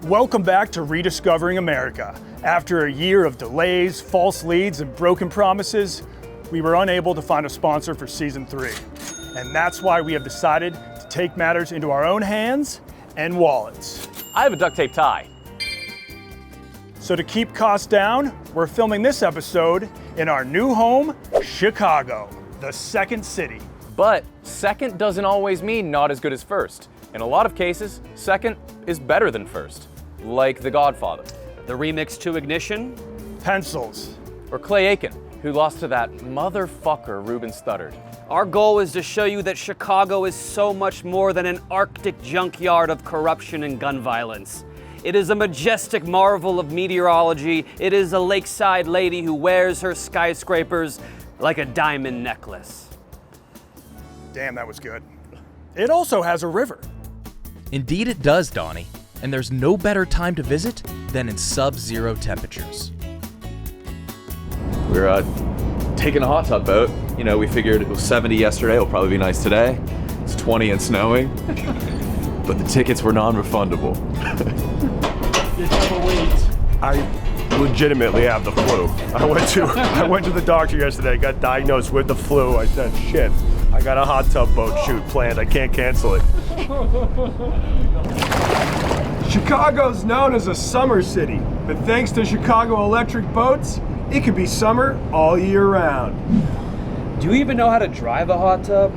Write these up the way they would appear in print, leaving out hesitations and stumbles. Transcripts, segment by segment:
Welcome back to Rediscovering America. After a year of delays, false leads, and broken promises, we were unable to find a sponsor for season 3. And that's why we have decided to take matters into our own hands and wallets. I have a duct tape tie. So to keep costs down, we're filming this episode in our new home, Chicago, the second city. But second doesn't always mean not as good as first. In a lot of cases, second is better than first. Like The Godfather. The remix to Ignition. Pencils. Or Clay Aiken, who lost to that motherfucker Ruben Studdard. Our goal is to show you that Chicago is so much more than an Arctic junkyard of corruption and gun violence. It is a majestic marvel of meteorology. It is a lakeside lady who wears her skyscrapers like a diamond necklace. Damn, that was good. It also has a river. Indeed it does, Donnie. And there's no better time to visit than in sub-zero temperatures. We're taking a hot tub boat. You know, we figured it was 70 yesterday, it'll probably be nice today. It's 20 and snowing. But the tickets were non-refundable. I legitimately have the flu. I went to the doctor yesterday, got diagnosed with the flu. I said, shit, I got a hot tub boat shoot planned. I can't cancel it. Chicago's known as a summer city, but thanks to Chicago electric boats, it can be summer all year round. Do you even know how to drive a hot tub?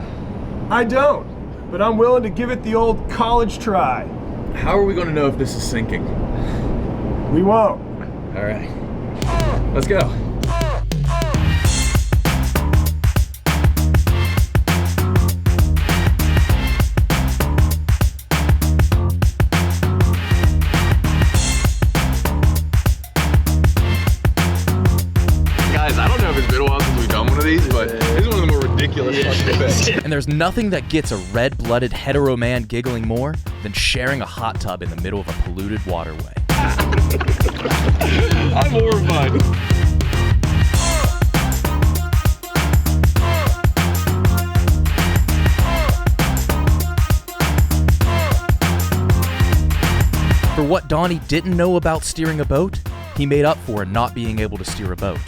I don't, but I'm willing to give it the old college try. How are we going to know if this is sinking? We won't. All right, let's go. And there's nothing that gets a red-blooded hetero man giggling more than sharing a hot tub in the middle of a polluted waterway. I'm horrified. For what Donnie didn't know about steering a boat, he made up for not being able to steer a boat.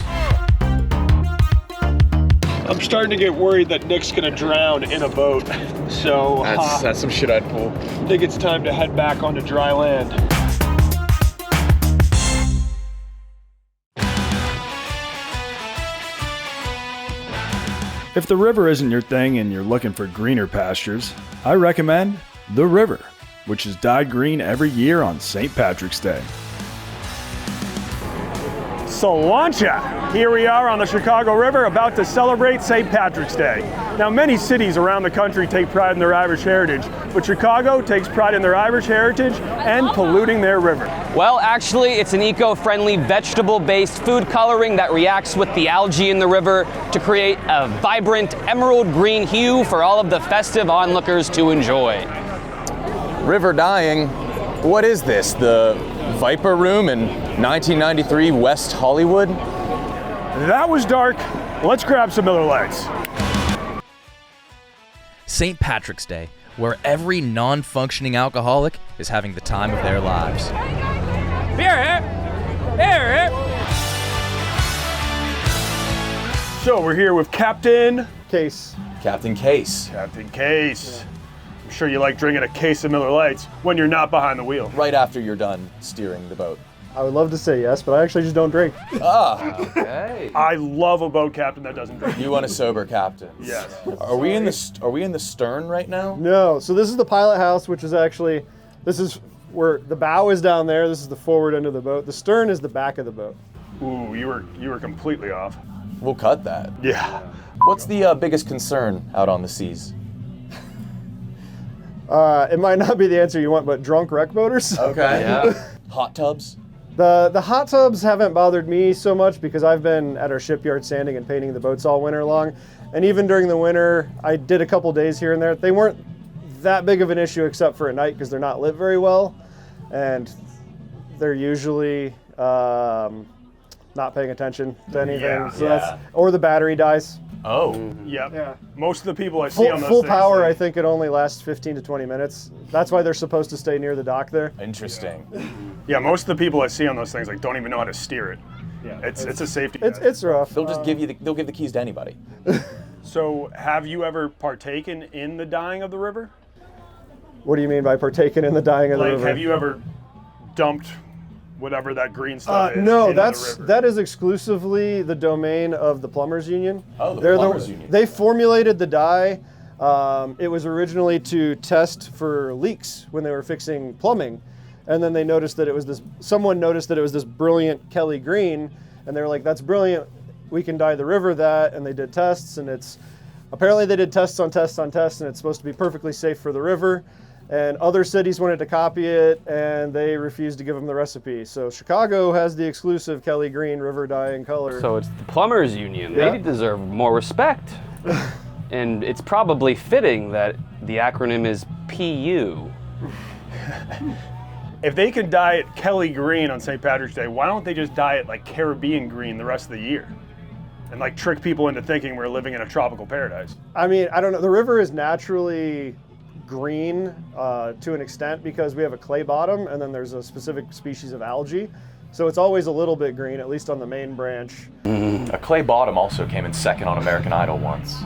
I'm starting to get worried that Nick's gonna drown in a boat. So That's some shit I'd pull. I think it's time to head back onto dry land. If the river isn't your thing and you're looking for greener pastures, I recommend the river, which is dyed green every year on St. Patrick's Day. Salancha! Here we are on the Chicago River about to celebrate St. Patrick's Day. Now, many cities around the country take pride in their Irish heritage, but Chicago takes pride in their Irish heritage and polluting their river. Well, actually, it's an eco-friendly, vegetable-based food coloring that reacts with the algae in the river to create a vibrant emerald green hue for all of the festive onlookers to enjoy. River dying? What is this? The Viper Room in 1993 West Hollywood? That was dark. Let's grab some Miller Lights. St. Patrick's Day, where every non-functioning alcoholic is having the time of their lives. So we're here with Captain Case. Captain Case. Captain Case. I'm sure you like drinking a case of Miller Lights when you're not behind the wheel. Right after you're done steering the boat. I would love to say yes, but I actually just don't drink. Okay. I love a boat captain that doesn't drink. You want a sober captain? Yes. Are we in the stern right now? No, so this is the pilot house, which is actually, this is where the bow is down there. This is the forward end of the boat. The stern is the back of the boat. Ooh, you were completely off. We'll cut that. Yeah. What's the biggest concern out on the seas? It might not be the answer you want, but drunk wreck boaters. Okay. Yeah. Hot tubs? The hot tubs haven't bothered me so much because I've been at our shipyard sanding and painting the boats all winter long. And even during the winter, I did a couple days here and there. They weren't that big of an issue except for at night because they're not lit very well. And they're usually not paying attention to anything. Yeah. So or the battery dies. Oh. Yep. Yeah. Most of the people I see on those Full things, power, like- I think it only lasts 15 to 20 minutes. That's why they're supposed to stay near the dock there. Interesting. Yeah, most of the people I see on those things like don't even know how to steer it. Yeah. It's a safety. It's rough. They'll just they'll give the keys to anybody. So, have you ever partaken in the dyeing of the river? What do you mean by partaking in the dyeing of the Like, river? have you ever dumped whatever that green stuff is? No, into the river? that is exclusively the domain of the Plumbers Union. Oh, the They're Plumbers Union. They formulated the dye. It was originally to test for leaks when they were fixing plumbing, and then they noticed that it was this. Someone noticed that it was this brilliant Kelly green, and they were like, "That's brilliant. We can dye the river that." And they did tests, and apparently they did tests on tests on tests, and it's supposed to be perfectly safe for the river. And other cities wanted to copy it, and they refused to give them the recipe. So Chicago has the exclusive Kelly green river dyeing color. So it's the Plumbers Union. Yeah. They deserve more respect. And it's probably fitting that the acronym is PU. If they can dye it Kelly green on St. Patrick's Day, why don't they just dye it like Caribbean green the rest of the year? And like trick people into thinking we're living in a tropical paradise. I mean, I don't know. The river is naturally green to an extent because we have a clay bottom, and then there's a specific species of algae. So it's always a little bit green, at least on the main branch. A clay bottom also came in second on American Idol once.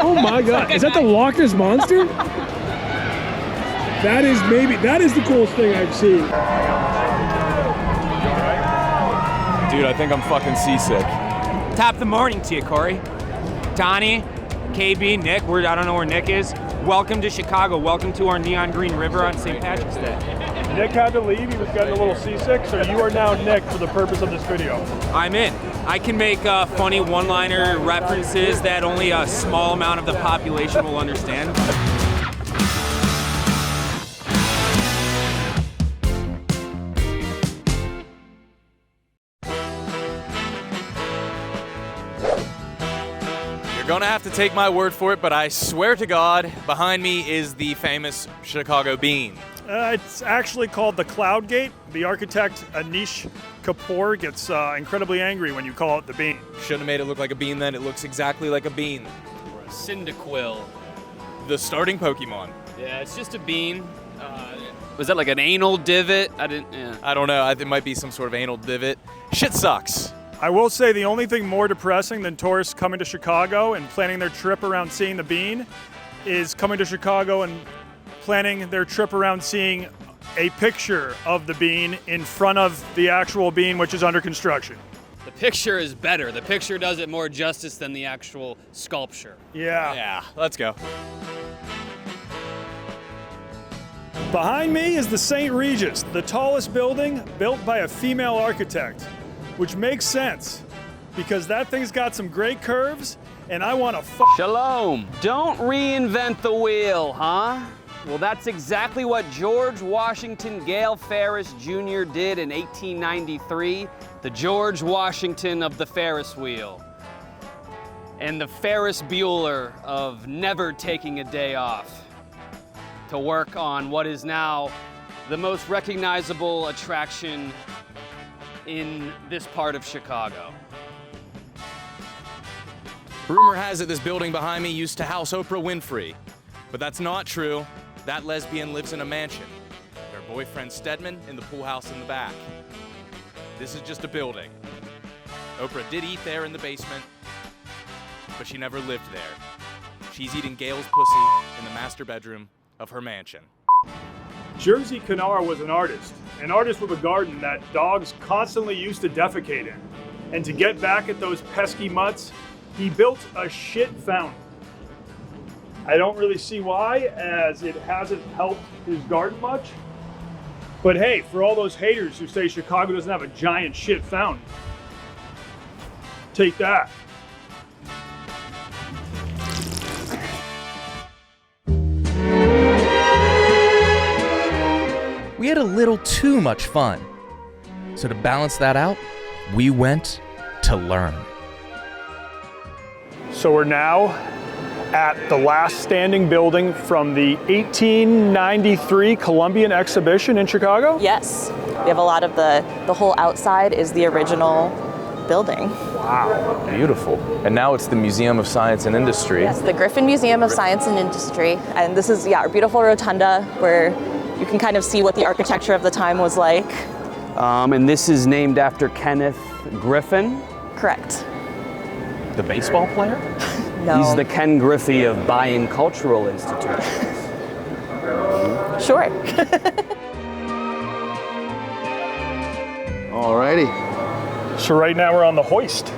Oh my God! Is that the Loch Ness Monster? That is the coolest thing I've seen. Dude, I think I'm fucking seasick. Top of the morning to you, Corey. Donnie, KB, Nick, I don't know where Nick is. Welcome to Chicago. Welcome to our neon green river on St. Patrick's Day. Nick had to leave. He was getting a little seasick, so you are now Nick for the purpose of this video. I'm in. I can make funny one-liner references that only a small amount of the population will understand. Gonna have to take my word for it, but I swear to God, behind me is the famous Chicago bean. It's actually called the Cloud Gate. The architect Anish Kapoor gets incredibly angry when you call it the bean. Shouldn't have made it look like a bean then. It looks exactly like a bean. Cyndaquil. The starting Pokemon. Yeah, it's just a bean. Was that like an anal divot? I don't know. It might be some sort of anal divot. Shit sucks. I will say the only thing more depressing than tourists coming to Chicago and planning their trip around seeing the bean is coming to Chicago and planning their trip around seeing a picture of the bean in front of the actual bean, which is under construction. The picture is better. The picture does it more justice than the actual sculpture. Yeah, let's go. Behind me is the St. Regis, the tallest building built by a female architect, which makes sense because that thing's got some great curves and I want to Shalom. Don't reinvent the wheel, huh? Well, that's exactly what George Washington Gale Ferris Jr. did in 1893, the George Washington of the Ferris wheel. And the Ferris Bueller of never taking a day off to work on what is now the most recognizable attraction in this part of Chicago. Rumor has it this building behind me used to house Oprah Winfrey, but that's not true. That lesbian lives in a mansion. Her boyfriend Stedman in the pool house in the back. This is just a building. Oprah did eat there in the basement, but she never lived there. She's eating Gail's pussy in the master bedroom of her mansion. Jersey Canard was an artist with a garden that dogs constantly used to defecate in. And to get back at those pesky mutts, he built a shit fountain. I don't really see why, as it hasn't helped his garden much. But hey, for all those haters who say Chicago doesn't have a giant shit fountain, take that. We had a little too much fun. So to balance that out, We went to learn. So we're now at the last standing building from the 1893 Columbian Exhibition in Chicago? Yes. We have a lot of the whole outside is the original building. Wow, beautiful. And now it's the Museum of Science and Industry. Yes, the Griffin Museum of Science and Industry. And this is, our beautiful rotunda where you can kind of see what the architecture of the time was like. And this is named after Kenneth Griffin. Correct. The baseball player? No. He's the Ken Griffey of buying cultural institutions. Sure. Alrighty. So right now we're on the hoist.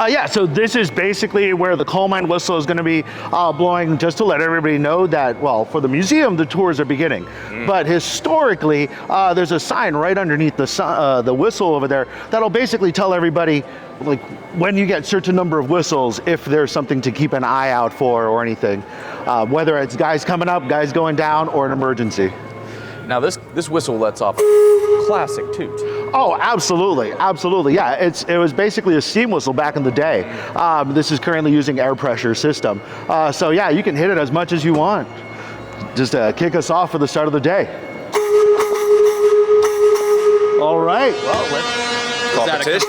Yeah, so this is basically where the coal mine whistle is going to be blowing, just to let everybody know that, well, for the museum, the tours are beginning. But historically, there's a sign right underneath the whistle over there that'll basically tell everybody, like, when you get certain number of whistles, if there's something to keep an eye out for or anything. Whether it's guys coming up, guys going down, or an emergency. Now this whistle lets off a classic toot. Oh, absolutely, absolutely. Yeah, it was basically a steam whistle back in the day. This is currently using air pressure system. So yeah, you can hit it as much as you want. Just kick us off for the start of the day. All right. Well, let's competition.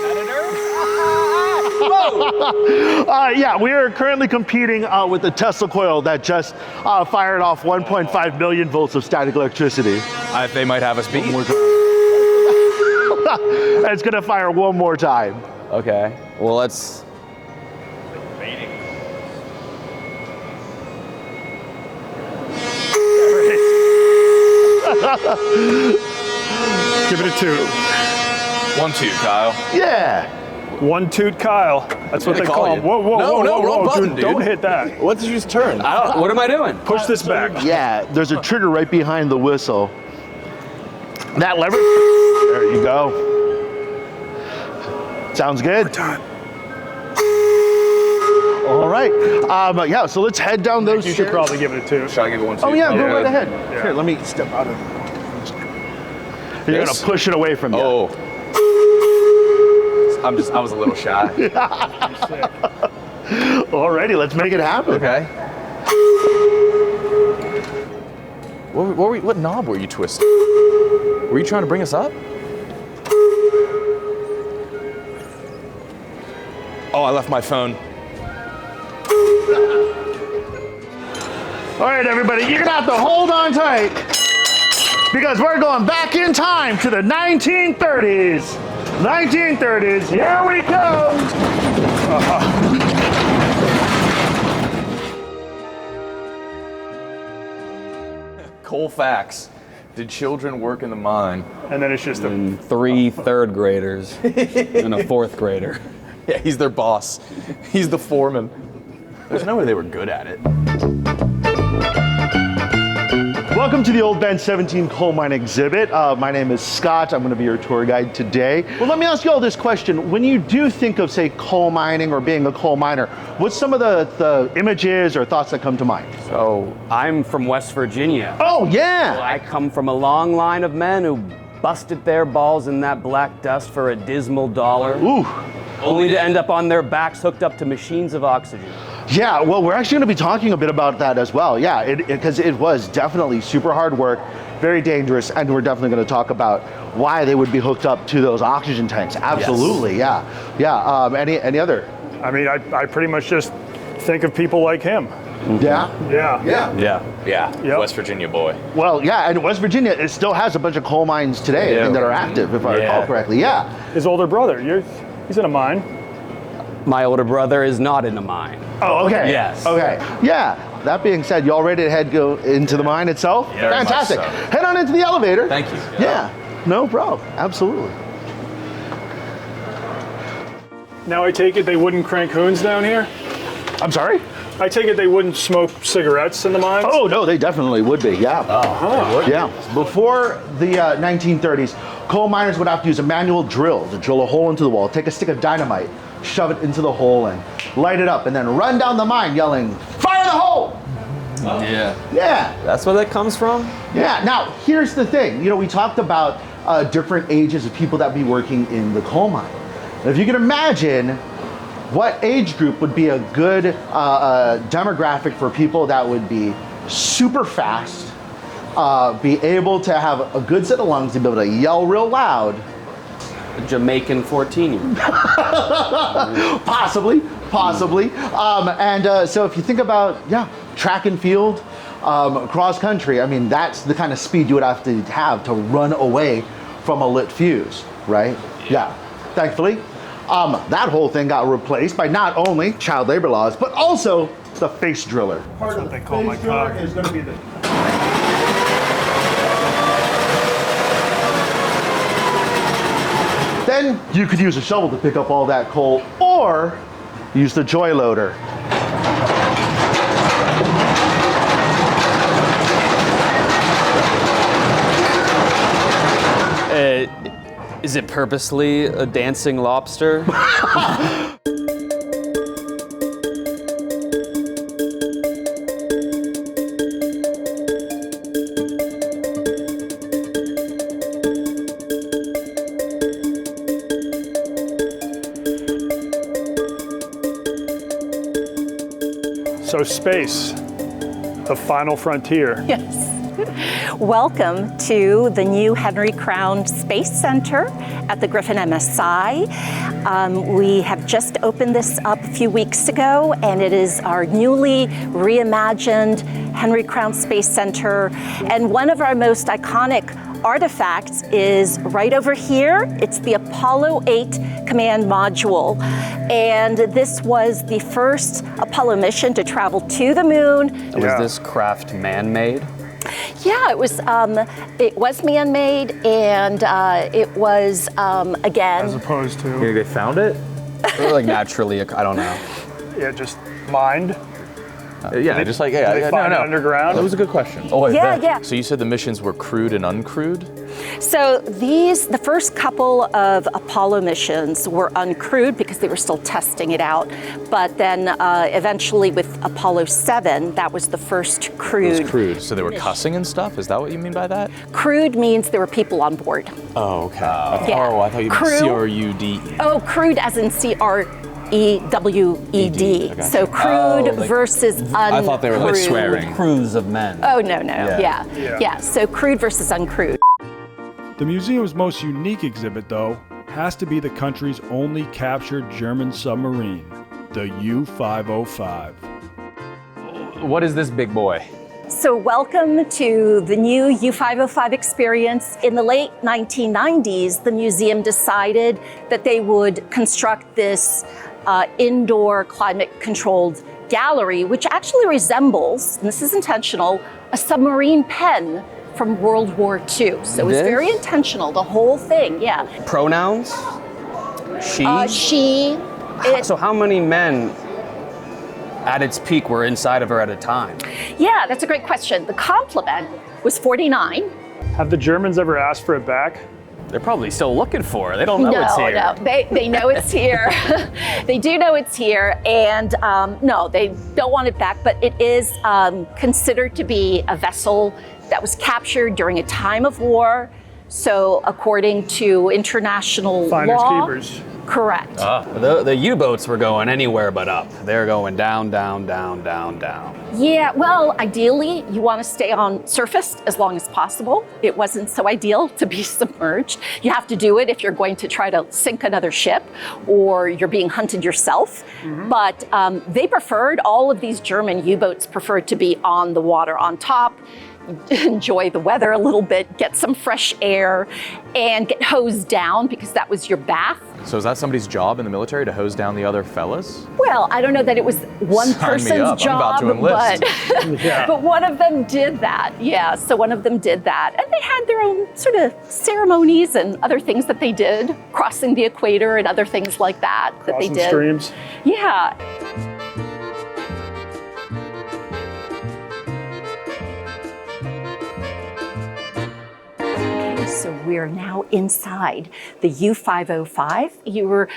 Yeah, we are currently competing with the Tesla coil that just fired off 1.5 million volts of static electricity. They might have us beat. One more time. It's gonna fire one more time. Okay, well let's... Give it a toot. 1, 2, Kyle. Yeah. One toot Kyle. That's what they call him. Whoa, whoa, whoa, No, whoa, wrong whoa, button, dude. Don't hit that. What did you just turn? What am I doing? Push this back. Yeah, there's a trigger right behind the whistle. That lever. There you go. Sounds good. All right. Yeah, so let's head down those You should stairs. probably give it a toot. Should I give it 1, 2? Oh yeah, go right ahead. Yeah. Here, let me step out of. You're This? gonna push it away from you. Oh. I was a little shy. Alrighty, let's make it happen. Okay. What knob were you twisting? Were you trying to bring us up? Oh, I left my phone. All right, everybody, you're gonna have to hold on tight because we're going back in time to the 1930s. 1930s, here we go. Coal facts. Did children work in the mine? And then it's just a... 3 third graders and a 4th grader. Yeah, he's their boss. He's the foreman. There's no way they were good at it. Welcome to the Old Bend 17 Coal Mine exhibit. My name is Scott. I'm going to be your tour guide today. Well, let me ask you all this question. When you do think of, say, coal mining or being a coal miner, what's some of the images or thoughts that come to mind? So, I'm from West Virginia. Oh, yeah! I come from a long line of men who busted their balls in that black dust for a dismal $1. Ooh. Only to end up on their backs hooked up to machines of oxygen. Yeah, well, we're actually going to be talking a bit about that as well. Yeah, because it was definitely super hard work, very dangerous, and we're definitely going to talk about why they would be hooked up to those oxygen tanks. Absolutely, yes. Yeah. Any other? I mean, I pretty much just think of people like him. Yeah? Yeah. Yeah. Yeah, Yep. West Virginia boy. Well, yeah, and West Virginia, it still has a bunch of coal mines today, I think, that are active, if I recall correctly. Yeah. His older brother, he's in a mine. My older brother is not in a mine. Oh, okay. Yes. Okay. Yeah. That being said, you all ready to go into the mine itself? Yeah, very much fantastic. so. Head on into the elevator. Thank you. Yeah. No problem. Absolutely. Now I take it they wouldn't crank hoons down here? I'm sorry? I take it they wouldn't smoke cigarettes in the mines? Oh, no, they definitely would be. Yeah. Yeah. Before the 1930s, coal miners would have to use a manual drill to drill a hole into the wall, take a stick of dynamite, shove it into the hole and light it up, and then run down the mine yelling, "Fire the hole!" Yeah. Yeah. That's where that comes from? Yeah. Now, here's the thing. You know, we talked about different ages of people that be working in the coal mine. If you can imagine what age group would be a good demographic for people that would be super fast, be able to have a good set of lungs, to be able to yell real loud. A Jamaican 14-year-old. Possibly. So if you think about, track and field, cross country, I mean, that's the kind of speed you would have to run away from a lit fuse, right? Yeah. Thankfully, that whole thing got replaced by not only child labor laws, but also the face driller. Part of the face driller is going to be the... Then you could use a shovel to pick up all that coal, or use the joy loader. Is it purposely a dancing lobster? So space, the final frontier. Yes. Welcome to the new Henry Crown Space Center at the Griffin MSI. We have just opened this up a few weeks ago, and it is our newly reimagined Henry Crown Space Center. And one of our most iconic artifacts is right over here. It's the Apollo 8 command module. And this was the first Apollo mission to travel to the moon. Was this craft man-made? Yeah, it was man-made, and it was, again... As opposed to... You think they found it? Or like naturally, I don't know. Yeah, just mined. Just like, They find it underground. That was a good question. Oh, Yeah. So you said the missions were crewed and uncrewed? So the first couple of Apollo missions were uncrewed because they were still testing it out. But then eventually with Apollo 7, that was the first crewed. It was crewed. So they were cussing and stuff? Is that what you mean by that? Crewed means there were people on board. Oh, okay. Yeah. Oh, I thought you meant C-R-U-D. Oh, crewed as in C-R-E-W-E-D. Okay. So crewed versus uncrewed. I thought they were like swearing. Crews of men. Oh, no. Yeah. So crewed versus uncrewed. The museum's most unique exhibit, though, has to be the country's only captured German submarine, the U-505. What is this big boy? So welcome to the new U-505 experience. In the late 1990s, the museum decided that they would construct this indoor climate-controlled gallery, which actually resembles, and this is intentional, a submarine pen from World War II. So it was very intentional, the whole thing, yeah. Pronouns? She? She. So how many men at its peak were inside of her at a time? Yeah, that's a great question. The complement was 49. Have the Germans ever asked for it back? They're probably still looking for it. They don't know it's here. No, they know it's here. They do know it's here, and no, they don't want it back, but it is considered to be a vessel that was captured during a time of war. So according to international law, keepers. Correct. The U-boats were going anywhere but up. They're going down, down, down, down, down. Yeah, well, ideally, you want to stay on surface as long as possible. It wasn't so ideal to be submerged. You have to do it if you're going to try to sink another ship or you're being hunted yourself. Mm-hmm. But they preferred, all of these German U-boats preferred to be on the water on top, enjoy the weather a little bit, get some fresh air, and get hosed down because that was your bath. So is that somebody's job in the military to hose down the other fellas? Well, I don't know that it was one person's job, but, but one of them did that. Yeah, so one of them did that. And they had their own sort of ceremonies and other things that they did, crossing the equator and other things like that that they did. Streams. Yeah. So we're now inside the U-505. You were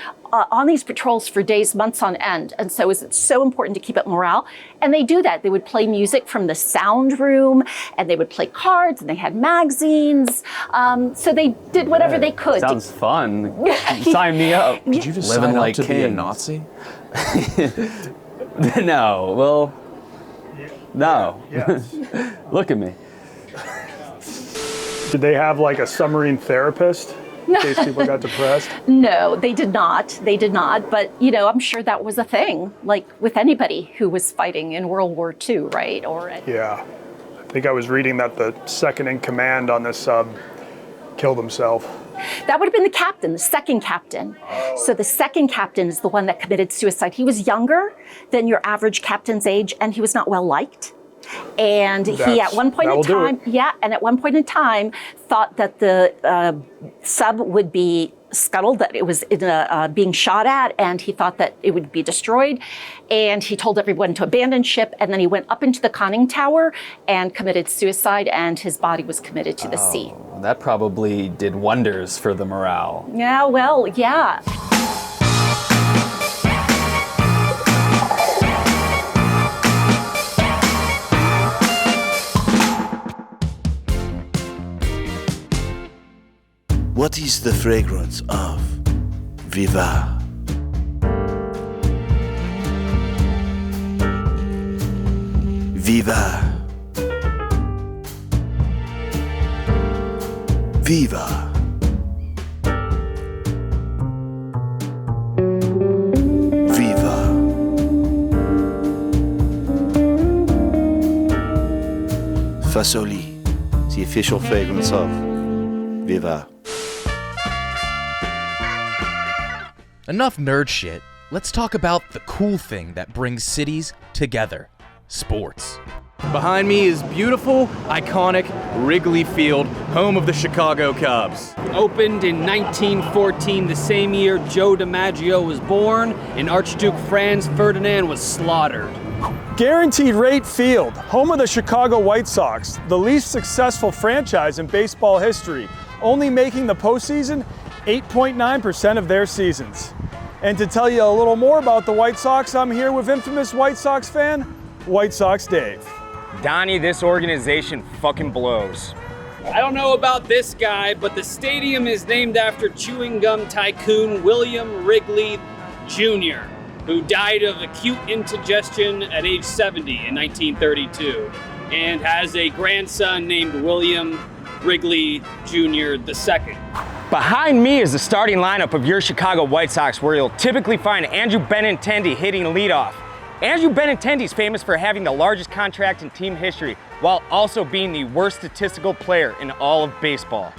on these patrols for days, months on end. And so it's so important to keep up morale. And they do that. They would play music from the sound room, and they would play cards, and they had magazines. So they did whatever they could. Sounds fun. Sign me up. Did you just Living sign up like to be a kings. Nazi? No, well, no. Yes. Look at me. Did they have like a submarine therapist in case people got depressed? No, they did not. They did not. But, you know, I'm sure that was a thing, like with anybody who was fighting in World War II, right? Yeah. I think I was reading that the second in command on this sub killed himself. That would have been the captain, the second captain. So the second captain is the one that committed suicide. He was younger than your average captain's age, and he was not well liked. And he, at one point in time, thought that the sub would be scuttled, that it was being shot at, and he thought that it would be destroyed. And he told everyone to abandon ship, and then he went up into the conning tower and committed suicide, and his body was committed to the sea. That probably did wonders for the morale. Yeah, well, yeah. What is the fragrance of Viva? Viva. Viva. Viva. Fasoli, the official fragrance of Viva. Enough nerd shit. Let's talk about the cool thing that brings cities together. Sports. Behind me is beautiful, iconic Wrigley Field, home of the Chicago Cubs. Opened in 1914, the same year Joe DiMaggio was born and Archduke Franz Ferdinand was slaughtered. Guaranteed Rate Field, home of the Chicago White Sox, the least successful franchise in baseball history, only making the postseason 8.9% of their seasons. And to tell you a little more about the White Sox, I'm here with infamous White Sox fan, White Sox Dave. Donnie, this organization fucking blows. I don't know about this guy, but the stadium is named after chewing gum tycoon William Wrigley Jr., who died of acute indigestion at age 70 in 1932, and has a grandson named William Wrigley Jr. II. Behind me is the starting lineup of your Chicago White Sox, where you'll typically find Andrew Benintendi hitting leadoff. Andrew Benintendi is famous for having the largest contract in team history, while also being the worst statistical player in all of baseball.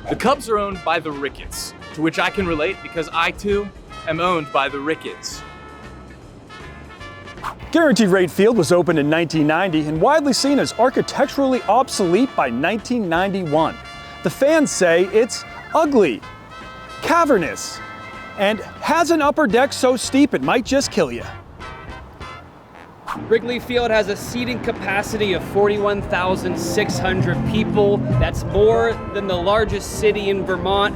The Cubs are owned by the Ricketts, to which I can relate because I too am owned by the Ricketts. Guaranteed Rate Field was opened in 1990 and widely seen as architecturally obsolete by 1991. The fans say it's ugly, cavernous, and has an upper deck so steep it might just kill you. Wrigley Field has a seating capacity of 41,600 people. That's more than the largest city in Vermont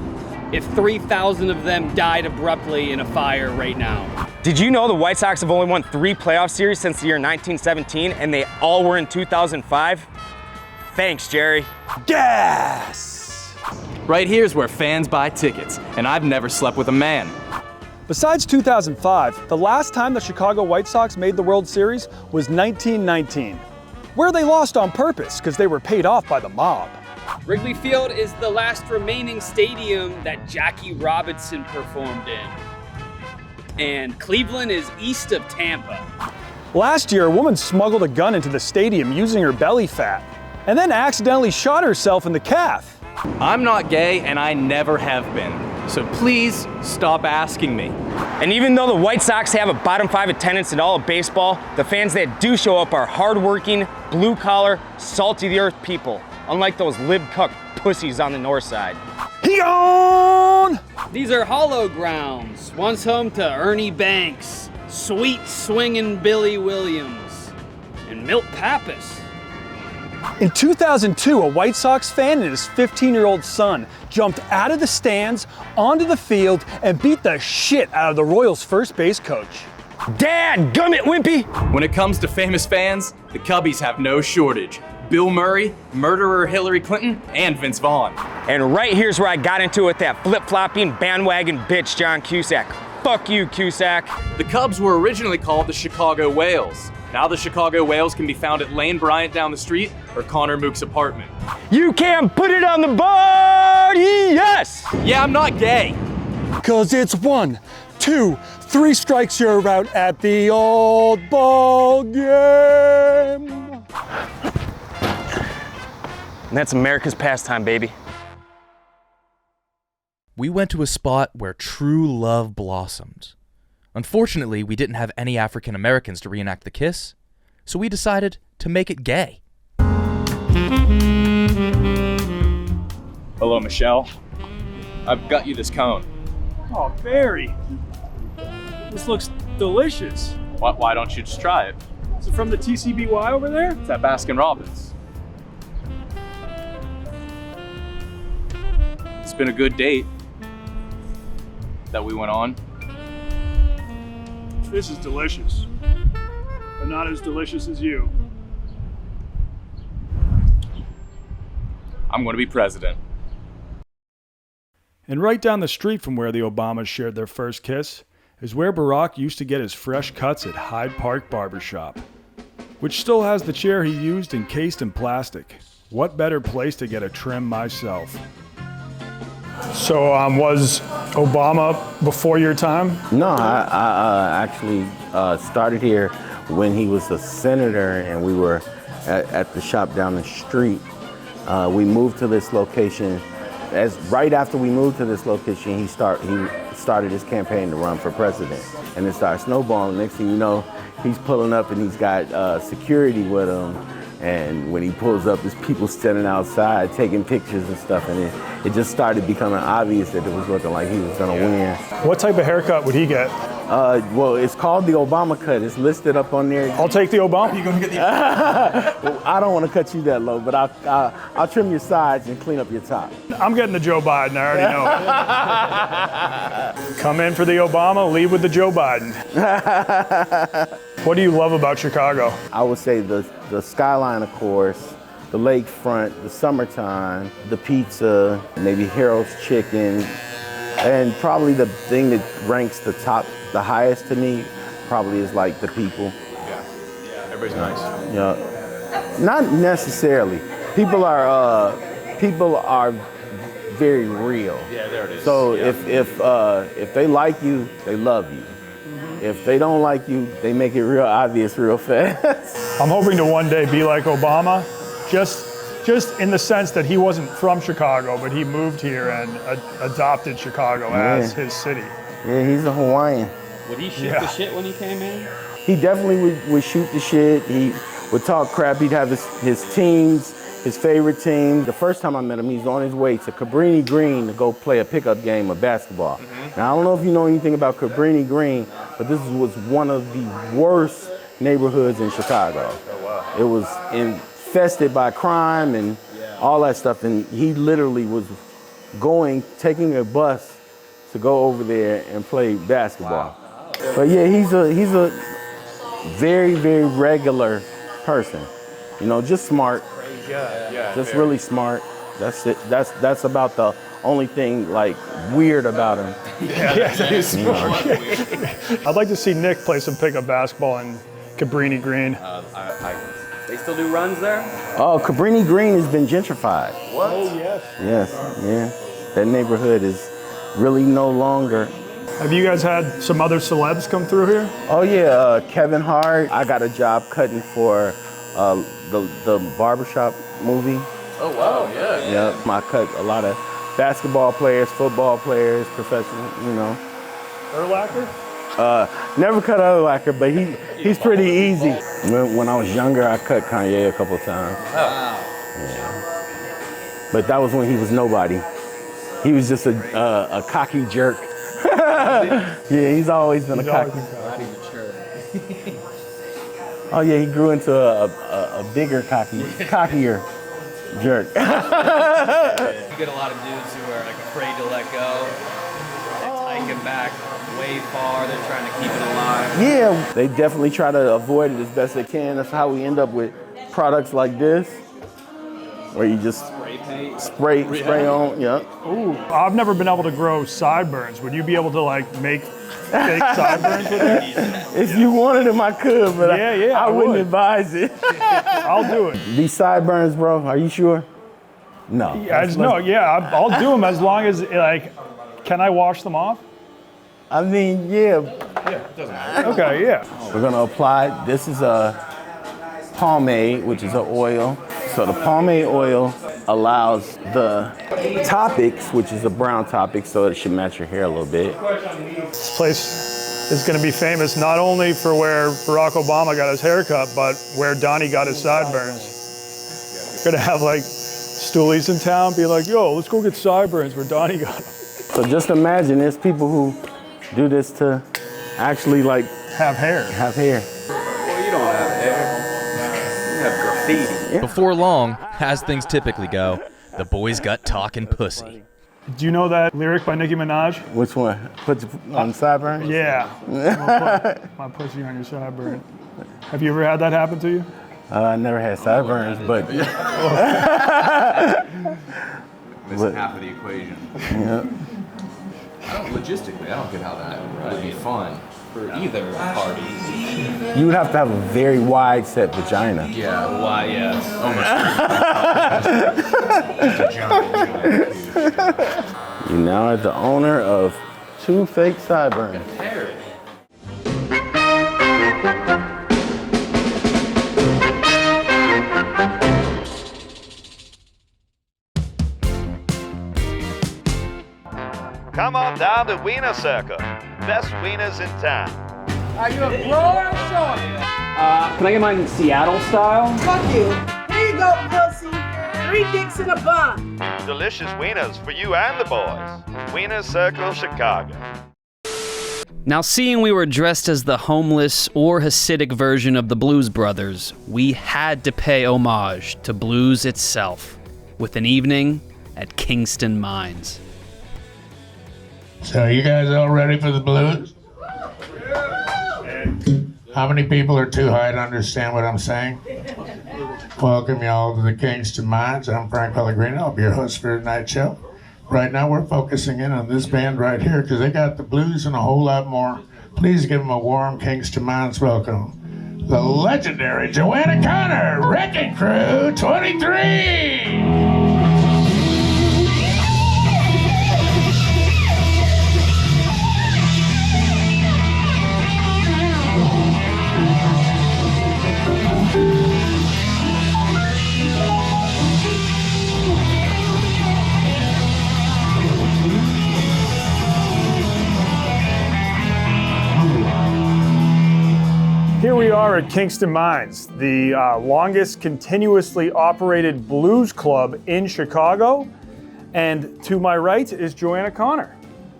if 3,000 of them died abruptly in a fire right now. Did you know the White Sox have only won 3 playoff series since the year 1917, and they all were in 2005? Thanks, Jerry. Gas! Right here's where fans buy tickets, and I've never slept with a man. Besides 2005, the last time the Chicago White Sox made the World Series was 1919, where they lost on purpose because they were paid off by the mob. Wrigley Field is the last remaining stadium that Jackie Robinson performed in. And Cleveland is east of Tampa. Last year, a woman smuggled a gun into the stadium using her belly fat, and then accidentally shot herself in the calf. I'm not gay, and I never have been. So please stop asking me. And even though the White Sox have a bottom 5 attendance in all of baseball, the fans that do show up are hardworking, blue-collar, salty-the-earth people, unlike those lib-cuck pussies on the north side. He-on! These are hollow grounds, once home to Ernie Banks, sweet swinging Billy Williams, and Milt Pappas. In 2002, a White Sox fan and his 15-year-old son jumped out of the stands onto the field and beat the shit out of the Royals' first base coach. Dad, gummit, Wimpy! When it comes to famous fans, the Cubbies have no shortage. Bill Murray, murderer Hillary Clinton, and Vince Vaughn. And right here's where I got into it with that flip-flopping bandwagon bitch, John Cusack. Fuck you, Cusack. The Cubs were originally called the Chicago Whales. Now the Chicago Whales can be found at Lane Bryant down the street or Connor Mook's apartment. You can put it on the board, yes! Yeah, I'm not gay. Cause it's 1, 2, 3 strikes, you're out at the old ball game. And that's America's pastime, baby. We went to a spot where true love blossomed. Unfortunately, we didn't have any African Americans to reenact the kiss, so we decided to make it gay. Hello, Michelle. I've got you this cone. Oh, Barry. This looks delicious. Why don't you just try it? Is it from the TCBY over there? It's at Baskin Robbins. It's been a good date that we went on. This is delicious, but not as delicious as you. I'm going to be president. And right down the street from where the Obamas shared their first kiss is where Barack used to get his fresh cuts at Hyde Park Barbershop, which still has the chair he used encased in plastic. What better place to get a trim myself? So was Obama before your time? No, I actually started here when he was a senator and we were at the shop down the street. We moved to this location. Right after we moved to this location, he started his campaign to run for president. And it started snowballing. Next thing you know, he's pulling up and he's got security with him. And when he pulls up, there's people standing outside taking pictures and stuff, and it just started becoming obvious that it was looking like he was gonna win. What type of haircut would he get? Well, it's called the Obama cut. It's listed up on there. I'll take the Obama. You gonna get the? Well, I don't want to cut you that low, but I'll trim your sides and clean up your top. I'm getting the Joe Biden. I already know. Come in for the Obama, leave with the Joe Biden. What do you love about Chicago? I would say the skyline, of course, the lakefront, the summertime, the pizza, maybe Harold's Chicken, and probably the thing that ranks the highest to me probably is like the people. Yeah, everybody's nice. Yeah, not necessarily. People are very real. Yeah, there it is. So if they like you, they love you. If they don't like you, they make it real obvious real fast. I'm hoping to one day be like Obama, just in the sense that he wasn't from Chicago, but he moved here and adopted Chicago as his city. Yeah, he's a Hawaiian. Would he shoot the shit when he came in? He definitely would shoot the shit. He would talk crap. He'd have his teams, his favorite team. The first time I met him, he's on his way to Cabrini Green to go play a pickup game of basketball. Now, I don't know if you know anything about Cabrini Green, but this was one of the worst neighborhoods in Chicago. Oh, wow. It was infested by crime and all that stuff, and he literally was taking a bus to go over there and play basketball. Wow. But yeah, he's a very, very regular person. You know, just smart. Just really smart. That's it. That's about the only thing like weird about him. I'd like to see Nick play some pickup basketball in Cabrini Green. They still do runs there? Oh, Cabrini Green has been gentrified. What? Oh, yes. Yes, yeah. That neighborhood is really no longer. Have you guys had some other celebs come through here? Oh yeah, Kevin Hart. I got a job cutting for the barbershop movie. Oh wow, yeah. Yep, I cut a lot of basketball players, football players, professional, you know. Urlacher? Never cut Urlacher, but he's pretty easy. When I was younger, I cut Kanye a couple times. Wow. Yeah. But that was when he was nobody. He was just a cocky jerk. Yeah, he's always been a cocky jerk. Oh yeah, he grew into a bigger, cockier jerk. You get a lot of dudes who are like afraid to let go. They hike it back way far. They're trying to keep it alive. Yeah, they definitely try to avoid it as best they can. That's how we end up with products like this, where you just spray on. Yeah. Ooh, I've never been able to grow sideburns. Would you be able to like make fake sideburns with it? If you wanted them, I could, but I wouldn't advise it. I'll do it. These sideburns, bro, are you sure? No. I'll do them as long as, like, can I wash them off? I mean, yeah. Yeah, it doesn't matter. Okay, yeah. We're gonna apply, this is a pomade, which is an oil. So the pomade oil allows the topics, which is a brown topic, so it should match your hair a little bit. This place is going to be famous not only for where Barack Obama got his haircut, but where Donnie got his sideburns. Going to have like stoolies in town be like, yo, let's go get sideburns where Donnie got them. So just imagine there's people who do this to actually like have hair. Well, you don't have hair. You have graffiti. Yeah. Before long, as things typically go, the boys got talking pussy. Do you know that lyric by Nicki Minaj? Which one? Put on sideburn? Yeah. Put my pussy on your sideburn. Have you ever had that happen to you? I never had sideburns, but Missing half of the equation. Yeah. Logistically, I don't get how that would be fun for either party. You would have to have a very wide set vagina. Yeah, why, yes. You now are the owner of 2 fake sideburns. Come on down to Wiener Circle. Best wieners in town. Are you a grower or short? Can I get mine in Seattle style? Fuck you. Here you go, pussy. 3 dicks in a bun. Delicious wieners for you and the boys. Wiener Circle, Chicago. Now, seeing we were dressed as the homeless or Hasidic version of the Blues Brothers, we had to pay homage to blues itself with an evening at Kingston Mines. So you guys all ready for the blues? How many people are too high to understand what I'm saying? Welcome y'all to the Kingston Mines. I'm Frank Pellegrino. I'll be your host for tonight's show. Right now we're focusing in on this band right here because they got the blues and a whole lot more. Please give them a warm Kingston Mines welcome. The legendary Joanna Connor, Wrecking Crew 23! Here we are at Kingston Mines, the longest continuously operated blues club in Chicago. And to my right is Joanna Connor.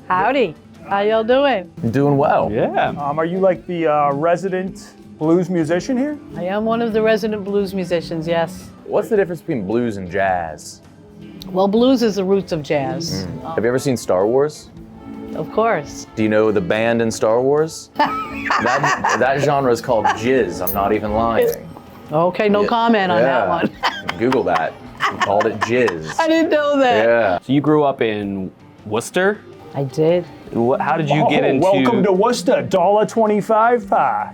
Howdy. How y'all doing? Doing well. Yeah. Are you like the resident blues musician here? I am one of the resident blues musicians, yes. What's the difference between blues and jazz? Well, blues is the roots of jazz. Have you ever seen Star Wars? Of course. Do you know the band in Star Wars? that genre is called jizz. I'm not even lying. Okay, no comment on that one. Google that. We called it jizz. I didn't know that. Yeah. So you grew up in Worcester? I did. How did you get into... Welcome to Worcester, $1.25 pie.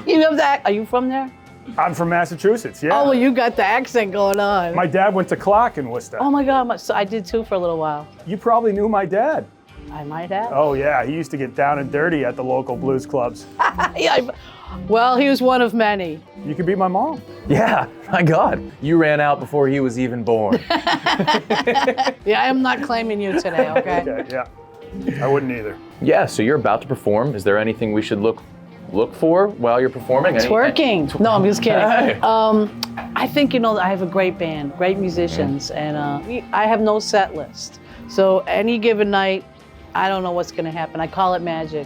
You know that? Are you from there? I'm from Massachusetts, yeah. Oh, well, you got the accent going on. My dad went to Clark in Worcester. Oh my God, so I did too for a little while. You probably knew my dad. I might have. Oh yeah, he used to get down and dirty at the local blues clubs. Yeah, well, he was one of many. You could be my mom. Yeah, my God. You ran out before he was even born. Yeah, I am not claiming you today, okay? Okay, yeah. I wouldn't either. Yeah, so you're about to perform. Is there anything we should look for while you're performing? Twerking. No, I'm just kidding. I think, I have a great band, great musicians, and I have no set list. So any given night, I don't know what's gonna happen. I call it magic.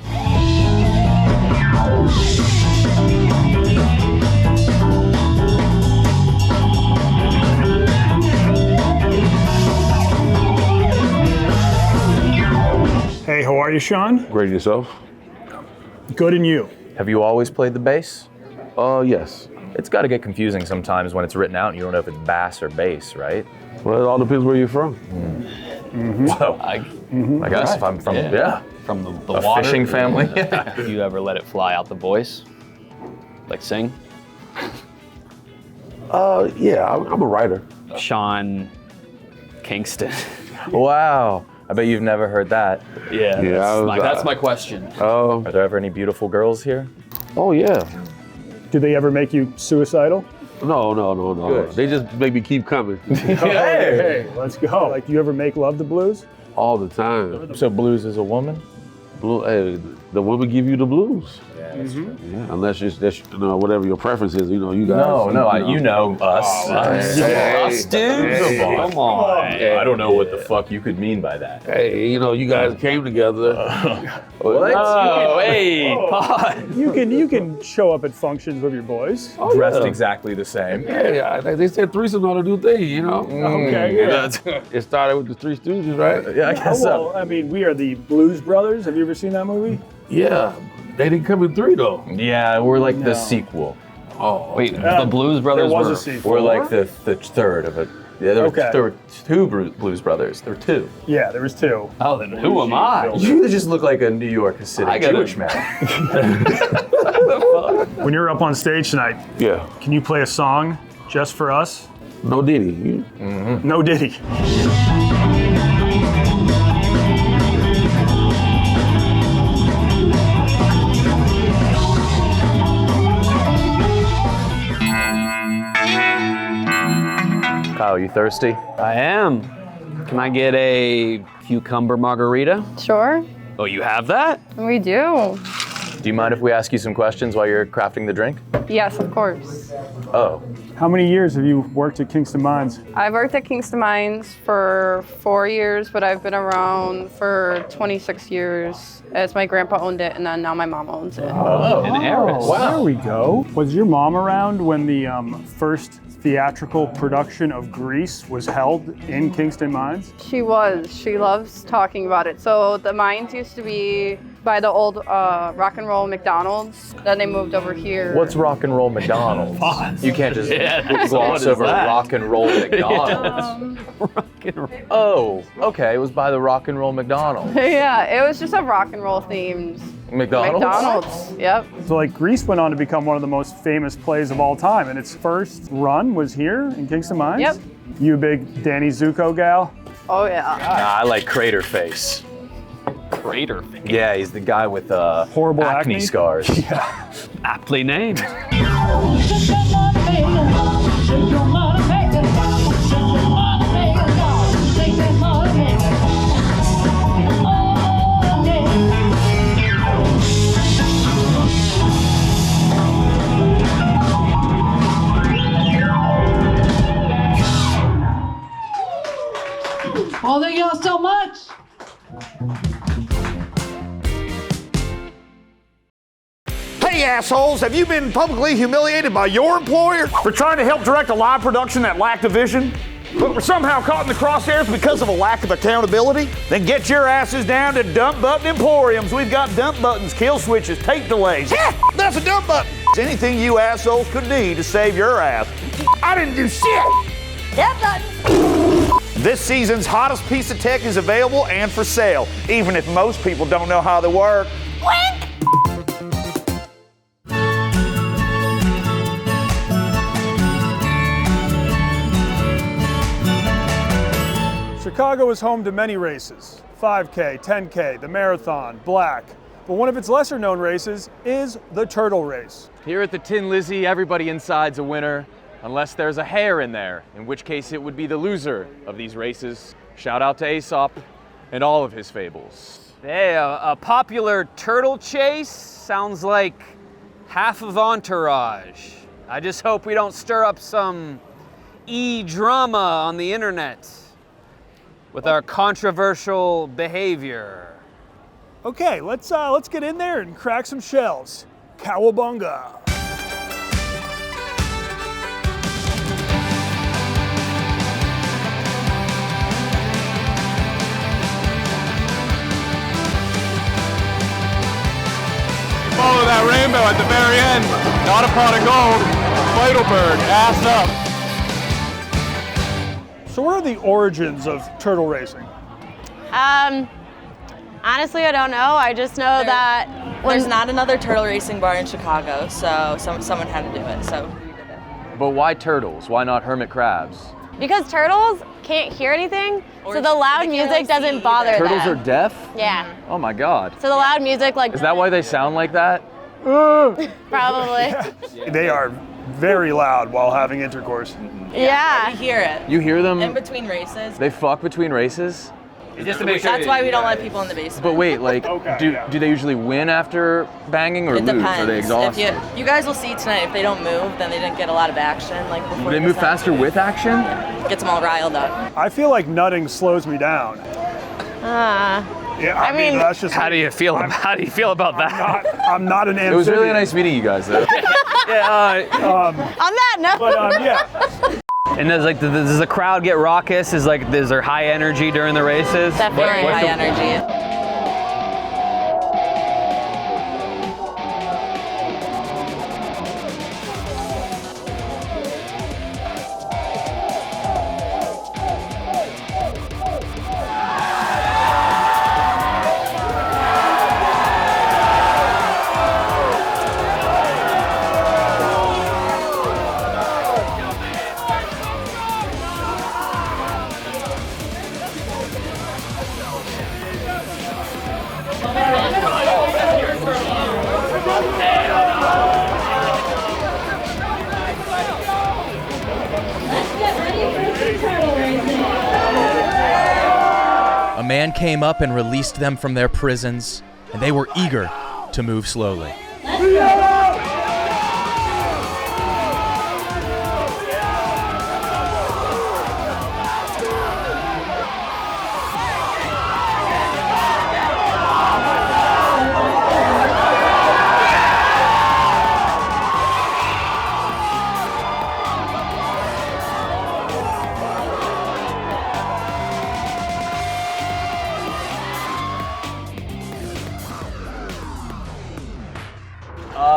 Hey, how are you, Sean? Great, yourself? Good, and you? Have you always played the bass? Yes. It's got to get confusing sometimes when it's written out and you don't know if it's bass or bass, right? Well, it all depends where you're from. Well, I guess if I'm from, from the a water, fishing family. You ever let it fly out the voice? Like sing? Yeah, I'm a writer. Sean Kingston. Wow. I bet you've never heard that. Yeah, that's my question. Are there ever any beautiful girls here? Oh, yeah. Do they ever make you suicidal? No. Good. They just make me keep coming. Hey, let's go. Like, do you ever make love to blues? All the time. So blues is a woman? Hey, the woman give you the blues. Yeah, that's true. Yeah, unless that's whatever your preference is, you guys. You know us. Us, dude? Come on. I don't know what the fuck you could mean by that. Hey, you guys came together. What? Oh, hey, pod. You can show up at functions with your boys. Dressed exactly the same. Yeah, they said threesome not a new thing, Okay, yeah. It started with the Three Stooges, right? Yeah, I guess so. Well, I mean, we are the Blues Brothers. Have you ever seen that movie? Yeah, they didn't come in 3 though. Yeah, we're like the sequel. Oh, wait, the Blues Brothers there was were. a sequel. We're like the third of it. Yeah, there were 2 Blues Brothers. There were 2. Yeah, there was 2. Oh, then who am I? You just look like a New York City Jewish man. When you're up on stage tonight, Yeah. can you play a song just for us? No Diddy. No Diddy. Kyle, you thirsty? I am. Can I get a cucumber margarita? Sure, Oh, you have that? we do. Do you mind if we ask you some questions while you're crafting the drink? Yes, of course. Oh. How many years have you worked at Kingston Mines? I've worked at Kingston Mines for 4 years, but I've been around for 26 years as my grandpa owned it, and then now my mom owns it. An heiress. There we go. Was your mom around when the first theatrical production of Grease was held in Kingston Mines? She was. She loves talking about it. So the mines used to be by the old rock and roll McDonald's. Then they moved over here. What's rock and roll McDonald's? You can't just gloss over rock and roll McDonald's. Oh, okay. It was by the rock and roll McDonald's. Yeah, it was just a rock and roll themed McDonald's. Yep. So like Grease went on to become one of the most famous plays of all time, and its first run was here in Kingston Mines? Yep. You a big Danny Zuko gal? Oh yeah. Nah, I like Crater Face. Crater Face? Yeah, he's the guy with horrible acne scars. Yeah. Aptly named. Oh, thank y'all so much. Hey assholes, have you been publicly humiliated by your employer for trying to help direct a live production that lacked a vision? But were somehow caught in the crosshairs because of a lack of accountability? Then get your asses down to Dump Button Emporiums. We've got dump buttons, kill switches, tape delays. Yeah, that's a dump button. Anything you assholes could need to save your ass. I didn't do shit. Dump button. This season's hottest piece of tech is available and for sale, even if most people don't know how they work. Wink. Chicago is home to many races, 5K, 10K, the marathon, black. But one of its lesser known races is the turtle race. Here at the Tin Lizzy, everybody inside's a winner, unless there's a hare in there, in which case it would be the loser of these races. Shout out to Aesop and all of his fables. Hey, a popular turtle chase sounds like half of Entourage. I just hope we don't stir up some e-drama on the internet with our controversial behavior. Okay, let's get in there and crack some shells. Cowabunga. that rainbow at the very end. Not a pot of gold. Heidelberg, ass up. So where are the origins of turtle racing? Honestly, I don't know. I just know that There's not another turtle racing bar in Chicago, so someone had to do it. So we did it. But why turtles? Why not hermit crabs? because turtles can't hear anything, so the loud music doesn't bother them. Turtles are deaf? Yeah. Oh my God. So the loud music, like. Is that why they sound like that? Probably. They are very loud while having intercourse. Yeah. You hear it. You hear them? In between races. They fuck between races? Just to make sure. That's why we don't let people in the basement. But wait, like, do they usually win after banging or It lose? depends. Are they exhausted? If you guys will see tonight, if they don't move, then they didn't get a lot of action. Like before. They move faster with action? Gets them all riled up. I feel like nutting slows me down. Yeah, I mean that's just. How do you feel about that? I'm not an amphibian. It was really nice meeting you guys, though. On that note. But yeah. And does the crowd get raucous? Is there high energy during the races? Definitely high energy. A man came up and released them from their prisons, and they were eager to move slowly.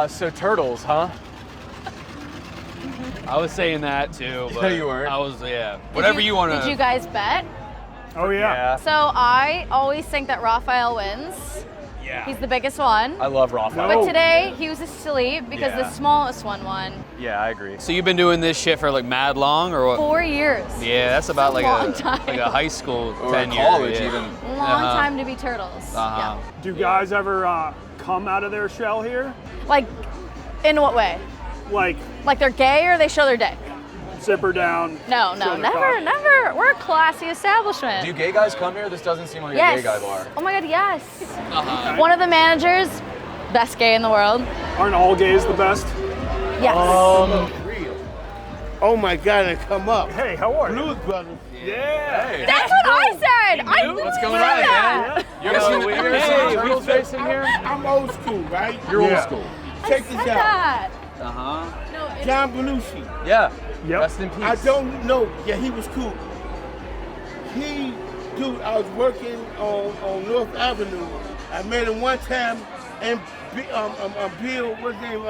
So turtles, huh? I was saying that too. But Yeah, you were. I was, whatever you want to. Did you guys bet? Oh yeah. So I always think that Raphael wins. Yeah. He's the biggest one. I love Raphael. But today he was asleep because the smallest one won. Yeah, I agree. So you've been doing this shit for mad long, or what? 4 years. Yeah, that's about It's a long time. like a high school Or tenure. college yeah. even. Long time to be turtles. Do guys ever come out of their shell here? Like, in what way? Like they're gay or they show their dick? zipper down? No, show their never, cock? never. We're a classy establishment. Do gay guys come here? This doesn't seem like Yes. a gay guy bar. Oh my God, yes. One of the managers, best gay in the world. Aren't all gays the best? Yes. Oh my God, and come up. Hey, how are you? Blues Brothers. Yeah. That's what I said. I knew What's you going said on, that. man? You ever seen the turtles racing here? I'm old school, right? You're old school. Check this Said out. that. John Belushi. Yeah. Yep. Rest in peace. I don't know. Yeah, he was cool. Dude, I was working on North Avenue. I met him one time, and Bill, what's his name?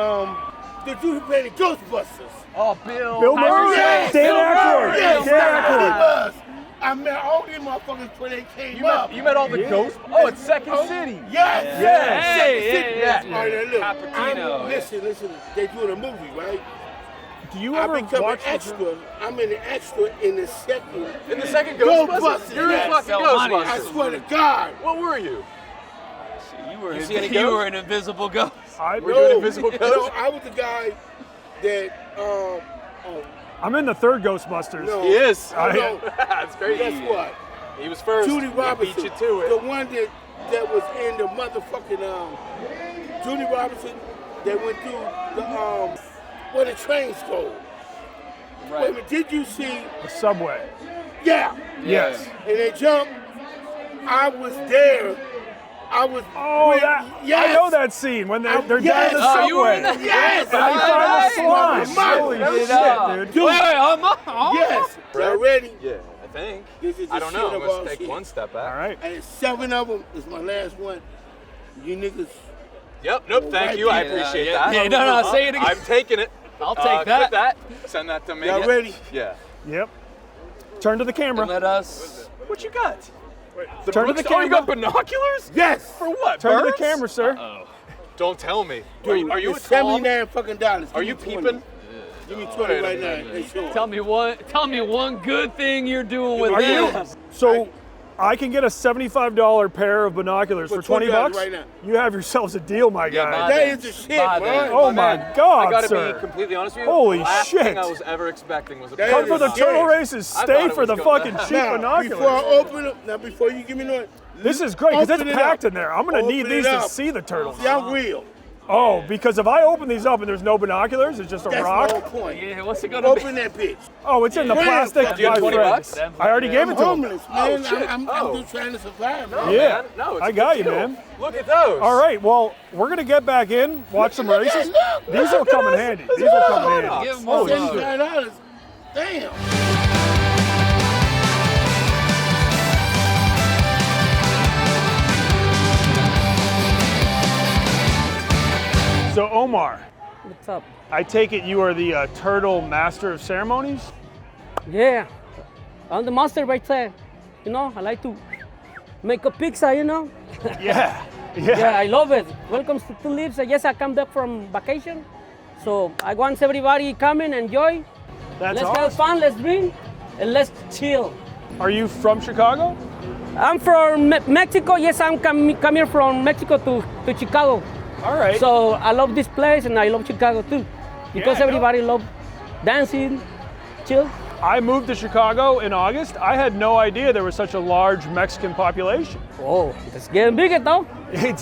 The dude who played the Ghostbusters. Oh, Bill. Bill Murray. Yeah, Dan Aykroyd. Yes, Dan Aykroyd. I met all these motherfuckers when they came up. You met all the ghosts? Oh, it's Second City. Yes. Yeah. Second City. yeah. All right, now look. Cappuccino. Listen. They doing a movie, right? Do you I ever become an watch the extra. I'm in the extra in the second. In the second Ghostbusters? You're in fucking I Ghostbusters. swear to God. What were you? You see any you ghosts? were an invisible ghost. I Were you an invisible No, ghost? I was the guy that. I'm in the third Ghostbusters. No, He is. No. That's crazy. Guess what? He was first. Judy He Robinson, beat you to it. the one that was in the motherfucking Judy Robinson, that went through the where the trains go. Right. Wait a minute, did you see? The subway. Yeah. Yes. And they jumped. I was there. I was. Oh, yes. I know that scene when they're down yes. the Oh, subway. you were in the- yes. And they find the slime. Holy shit, dude. Dude. Yes. Y'all ready? Yeah, I think. This is the I don't know. shit Let's about take shit. one step back. All right. And 7 of them is my last one. You niggas Yep, nope, thank you. I appreciate that. Yeah, no, say it again. I'm taking it. I'll take that. Clip that. Send that to me. Y'all ready? Yeah. Yep. Turn to the camera. And let us. What you got? Turn to the Oh, camera. you got binoculars? Yes. For what? Turn to the birds? camera, sir. Don't tell me. Dude, Are you a it's Tom? $79 fucking dollars. Are you peeping? Give me 20 right now. Let's show 'em. Tell me one good thing you're doing with Are you? this. So I can get a $75 pair of binoculars for 20 bucks? right now. You have yourselves a deal, my guy. That is the shit, man. Oh my God, I gotta sir. be completely honest with you. Holy the last shit. thing I was ever expecting was a That Come is for the shit. turtle races, I stay thought it for was the going- fucking cheap Now, binoculars. before I open it, now before you give me no, This is great because open it's it packed up. in there. I'm gonna need Open these it to up. see the turtles. See, I'm real. Oh, because if I open these up and there's no binoculars, it's just a That's rock. the whole point. Yeah, what's it gonna Open that bitch. Oh, it's in the Friends, plastic. do you have my 20 friend. bucks? I already gave I'm it to him. homeless, man. shit. I'm just trying to survive, man. Yeah, man. No, it's I a got good you, deal. man. Look at those. All right, well, we're gonna get back in, watch some races. These will come in handy. These will come in handy. Give 'em Holy one. shit. $75. Damn. So Omar, What's up? I take it you are the turtle master of ceremonies? Yeah, I'm the master right there. You know, I like to make a pizza, you know? Yeah, Yeah, I love it. Welcome to Tin Lizzy. Yes, I come back from vacation. So I want everybody come and enjoy. That's Let's have fun, let's drink, and let's chill. Are you from Chicago? I'm from Mexico. Yes, I'm come here from Mexico to Chicago. All right. So I love this place and I love Chicago too. Because Yeah, I know. everybody love dancing, chill. I moved to Chicago in August. I had no idea there was such a large Mexican population. Oh, it's getting bigger though. It's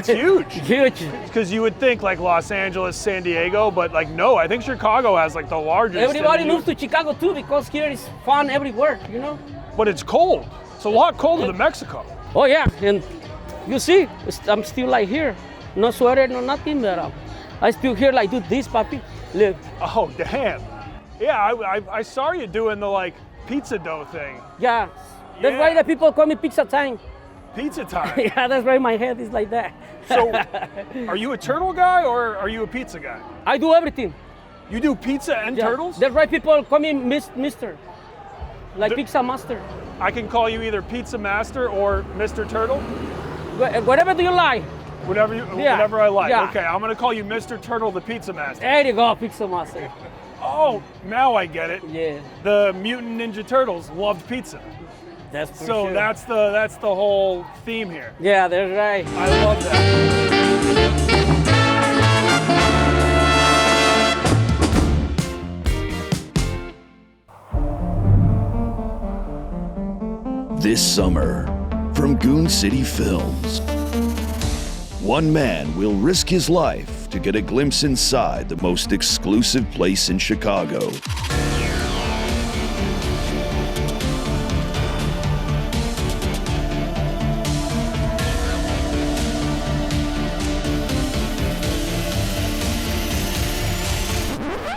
huge. Huge. Because you would think like Los Angeles, San Diego, but like no, I think Chicago has like the largest. Everybody and moves to Chicago too because here is fun everywhere, you know? But it's cold. It's a lot colder than Mexico. Oh yeah, and you see, I'm still like here. No sweater, no nothing, but I still here like do this, papi. Look. Oh, damn. Yeah, I saw you doing the like pizza dough thing. Yeah, that's why the people call me Pizza Time. Pizza time. Yeah, that's why my head is like that. So, are you a turtle guy or are you a pizza guy? I do everything. You do pizza and turtles? That's why people call me Mister. Like Pizza Master. I can call you either Pizza Master or Mr. Turtle? Whatever do you like. Whatever I like. Yeah. Okay, I'm gonna call you Mr. Turtle the Pizza Master. There you go, Pizza Master. Oh, now I get it. Yeah. The Mutant Ninja Turtles loved pizza. That's for so sure. that's the whole theme here. Yeah, that's right. I love that. This summer, from Goon City Films, one man will risk his life to get a glimpse inside the most exclusive place in Chicago.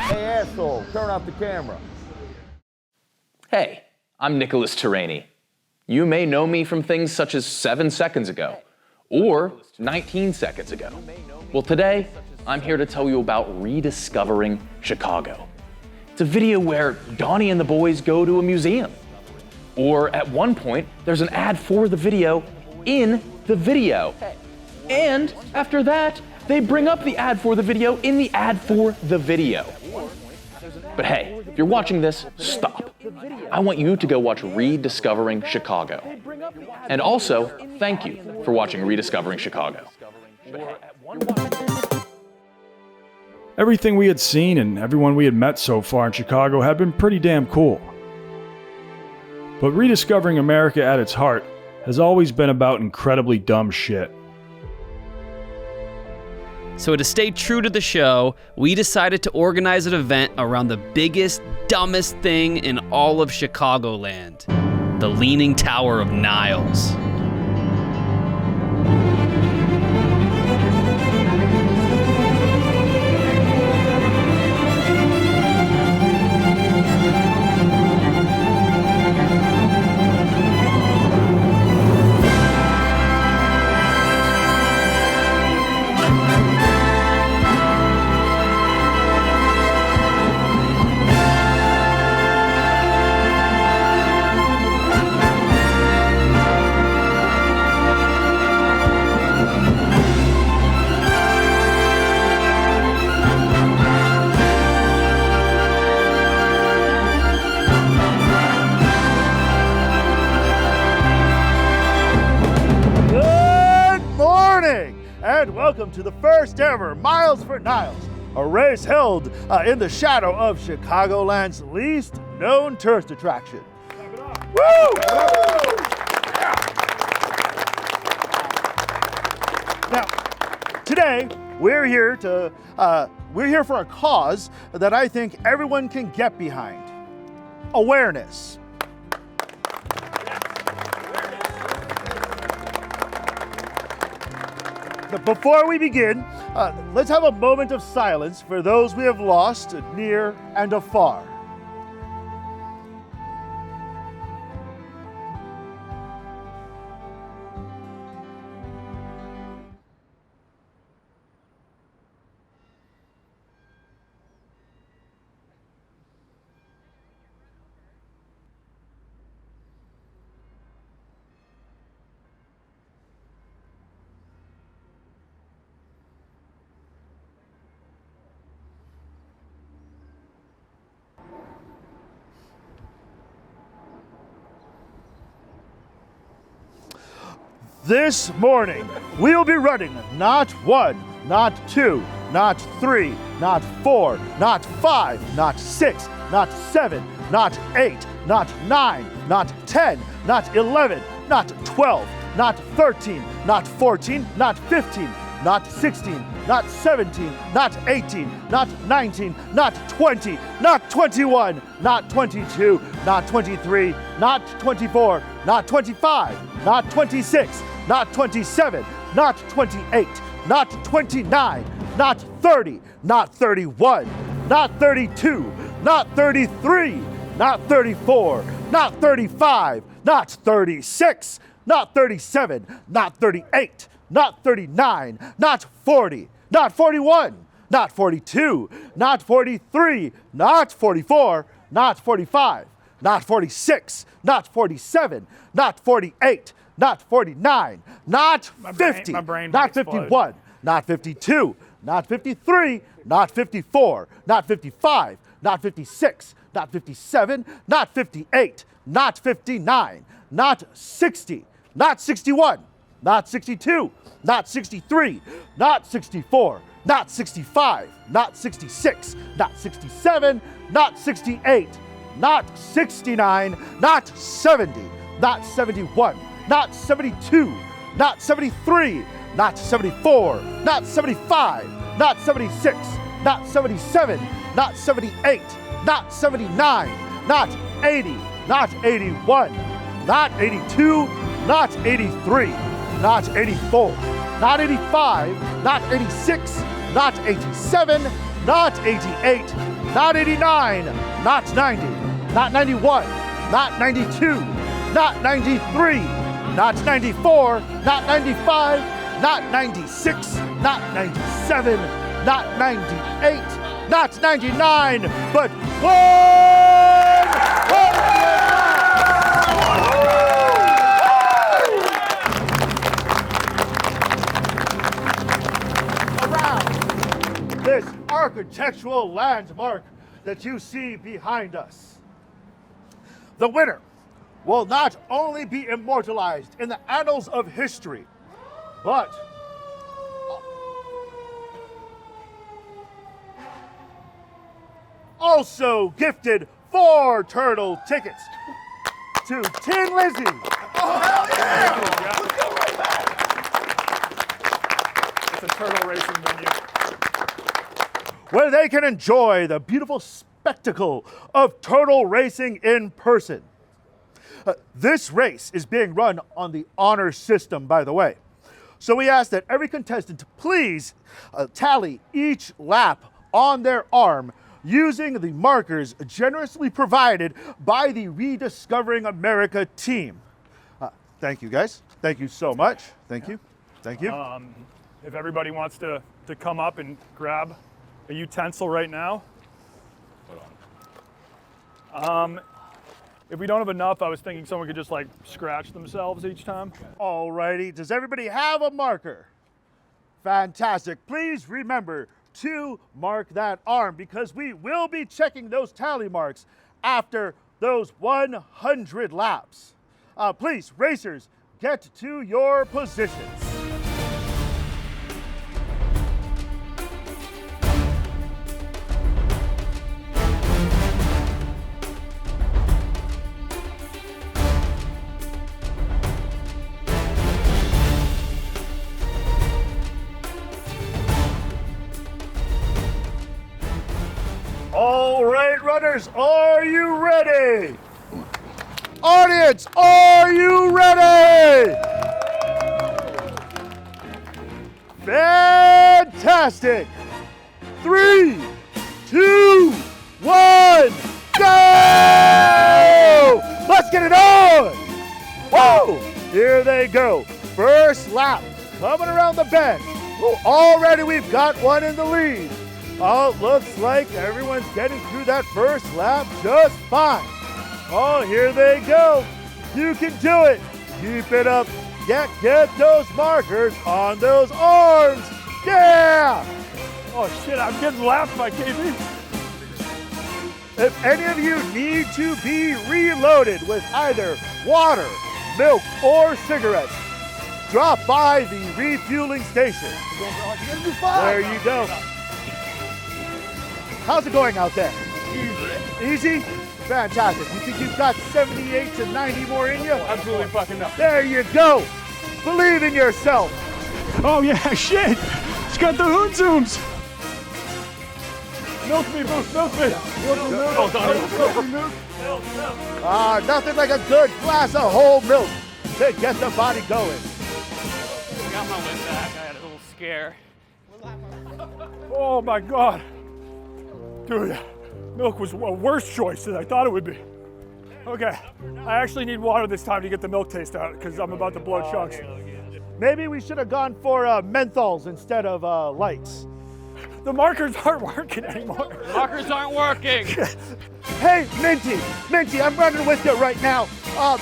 Hey, asshole, turn off the camera. Hey, I'm Nicholas Terrani. You may know me from things such as 7 seconds ago or 19 seconds ago. Well, today, I'm here to tell you about Rediscovering Chicago. It's a video where Donnie and the boys go to a museum. Or at one point, there's an ad for the video in the video. And after that, they bring up the ad for the video in the ad for the video. But hey, if you're watching this, stop. I want you to go watch Rediscovering Chicago. And also, thank you for watching Rediscovering Chicago. Everything we had seen and everyone we had met so far in Chicago had been pretty damn cool. But Rediscovering America at its heart has always been about incredibly dumb shit. So to stay true to the show, we decided to organize an event around the biggest, dumbest thing in all of Chicagoland, the Leaning Tower of Niles. and welcome to the first ever Miles for Niles, a race held in the shadow of Chicagoland's least known tourist attraction. Woo! Now, today we're here for a cause that I think everyone can get behind: awareness. But before we begin, let's have a moment of silence for those we have lost near and afar. This morning, we'll be running not 1, not 2, not 3, not 4, not 5, not 6, not 7, not 8, not 9, not 10, not 11, not 12, not 13, not 14, not 15, not 16, not 17, not 18, not 19, not 20, not 21, not 22, not 23, not 24, not 25, not 26, not 27, not 28, not 29, not 30, not 31, not 32, not 33, not 34, not 35, not 36, not 37, not 38, not 39, not 40, not 41, not 42, not 43, not 44, not 45, not 46, not 47, not 48, not 49, not 50, not 51, not 52, not 53, not 54, not 55, not 56, not 57, not 58, not 59, not 60, not 61, not 62, not 63, not 64, not 65, not 66, not 67, not 68, not 69, not 70, not 71, not 72, not 73, not 74, not 75, not 76, not 77, not 78, not 79, not 80, not 81, not 82, not 83, not 84, not 85, not 86, not 87, not 88, not 89, not 90, not 91, not 92, not 93, not 94, not 95, not 96, not 97, not 98, not 99, but around this architectural landmark that you see behind us, the winner will not only be immortalized in the annals of history, but also gifted 4 turtle tickets to Tin Lizzy. Oh, hell yeah! Let's go right back. It's a turtle racing venue, where they can enjoy the beautiful spectacle of turtle racing in person. This race is being run on the honor system, by the way. So we ask that every contestant please tally each lap on their arm using the markers generously provided by the Rediscovering America team. Thank you, guys. Thank you so much. Thank you. Thank you. If everybody wants to come up and grab a utensil right now. If we don't have enough, I was thinking someone could just like scratch themselves each time. Alrighty, does everybody have a marker? Fantastic. Please remember to mark that arm because we will be checking those tally marks after those 100 laps. Please, racers, get to your positions. runners, are you ready? Audience, are you ready? Fantastic. 3, 2, 1, go! Let's get it on! Whoa! Here they go. First lap, coming around the bend. Oh, already we've got one in the lead. Oh, looks like everyone's getting through that first lap just fine. Oh, here they go. You can do it. Keep it up. Get those markers on those arms. Yeah! Oh shit, I'm getting lapped by KB. If any of you need to be reloaded with either water, milk, or cigarettes, drop by the refueling station. There you go. How's it going out there? Easy? Fantastic. You think you've got 78 to 90 more in you? Absolutely fucking no. There you go. Believe in yourself. Oh yeah, shit. It's got the hood zooms. Milk me, Boost, milk me. Nothing like a good glass of whole milk to get the body going. Got my win back. I had a little scare. Oh my God. Dude, milk was a worse choice than I thought it would be. Okay, I actually need water this time to get the milk taste out because I'm about to blow chunks. Maybe we should have gone for menthols instead of lights. The markers aren't working anymore. Markers aren't working. Hey, Minty, I'm running with you right now.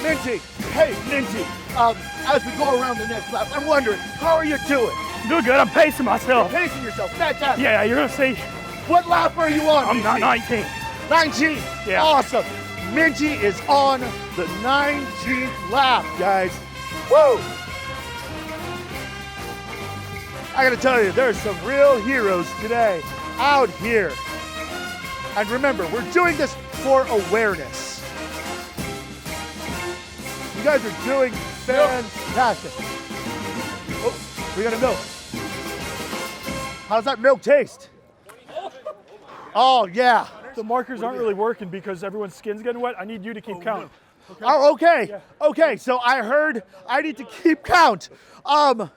Minty, hey, Minty, as we go around the next lap, I'm wondering, how are you doing? Doing good, I'm pacing myself. You're pacing yourself, fantastic. Yeah, you're gonna see. What lap are you on? I'm not 19. 19? Yeah. Awesome. Minty is on the 19th lap, guys. Woo! I gotta tell you, there's some real heroes today out here. And remember, we're doing this for awareness. You guys are doing fantastic. Oh, we got a milk. How's that milk taste? Oh, yeah. The markers aren't really working because everyone's skin's getting wet. I need you to keep count. Okay. Oh, okay. Yeah. Okay, so I heard I need to keep count. Almost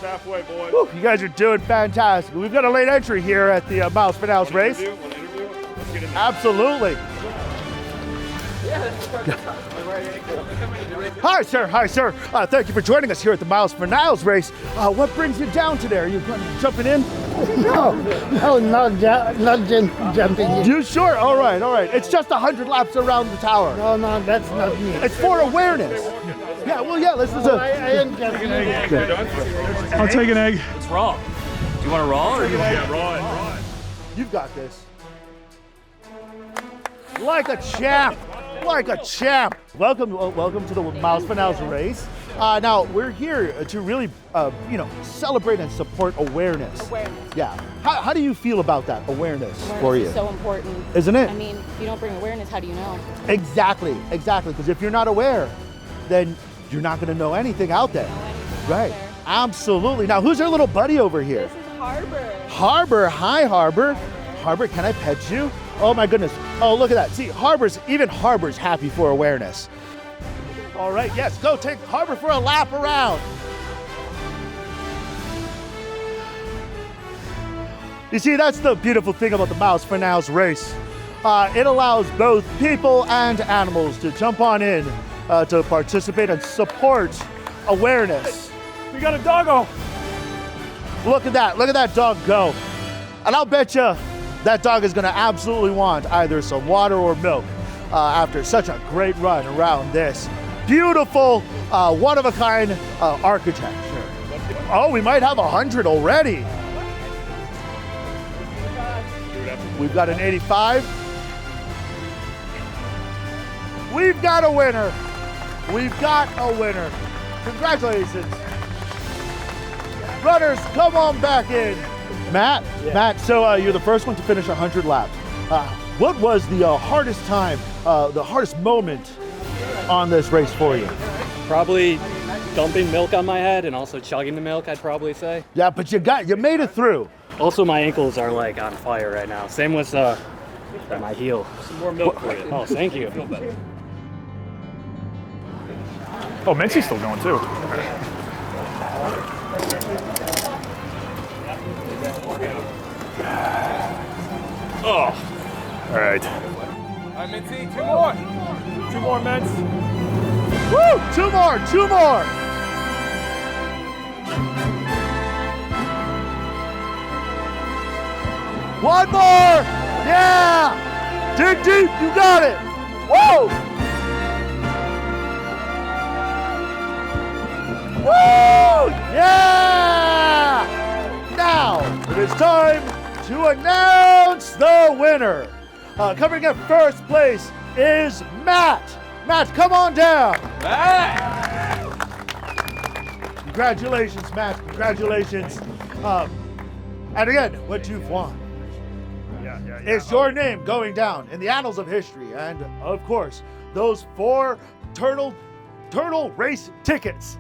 halfway, boys. Whew, you guys are doing fantastic. We've got a late entry here at the Miles for Niles race. Let's get in. Absolutely. Hi, sir. Thank you for joining us here at the Miles for Niles race. What brings you down today? Are you jumping in? No, not jumping in. You sure? All right. It's just 100 laps around the tower. No, that's not me. It's for awareness. Yeah, I am jumping in. I'll take an egg. It's raw. Do you want a raw or Yeah, raw. You've got this. Like a champ. Welcome to the Miles for Niles race. Now we're here to really, celebrate and support awareness. Yeah. How do you feel about that awareness for you? Is so important, isn't it? I mean, if you don't bring awareness, how do you know? Exactly. Because if you're not aware, then you're not going to know anything out there. Right. Absolutely. Now, who's our little buddy over here? This is Harbor. Harbor. Hi, Harbor. Harbor, can I pet you? Oh my goodness. Oh, look at that. See, even Harbor's happy for awareness. All right, yes, go take Harbor for a lap around. You see, that's the beautiful thing about the Miles for Niles race. It allows both people and animals to jump on in to participate and support awareness. We got a doggo. Look at that dog go. And I'll bet you that dog is gonna absolutely want either some water or milk after such a great run around this beautiful, one-of-a-kind architecture. Oh, we might have 100 already. We've got an 85. We've got a winner. Congratulations. Runners, come on back in. Matt, so you're the first one to finish 100 laps. What was the hardest time, the hardest moment on this race for you? Probably dumping milk on my head and also chugging the milk, I'd probably say. Yeah, but you made it through. Also, my ankles are like on fire right now. Same with My heel. Some more milk for you. Oh, thank you. Feel better. Oh, Mincy's still going too. Oh, all right. All right, Mincy, 2 more. 2 more, Mince. Woo! 2 more, 2 more. One more. Yeah. Dig deep. You got it. Woo! Woo! Yeah! Now it is time to announce the winner. Coming in first place is Matt. Matt, come on down. Matt! Congratulations, Matt. Congratulations. And again, what you've won is your name going down in the annals of history. And of course, those 4 turtle race tickets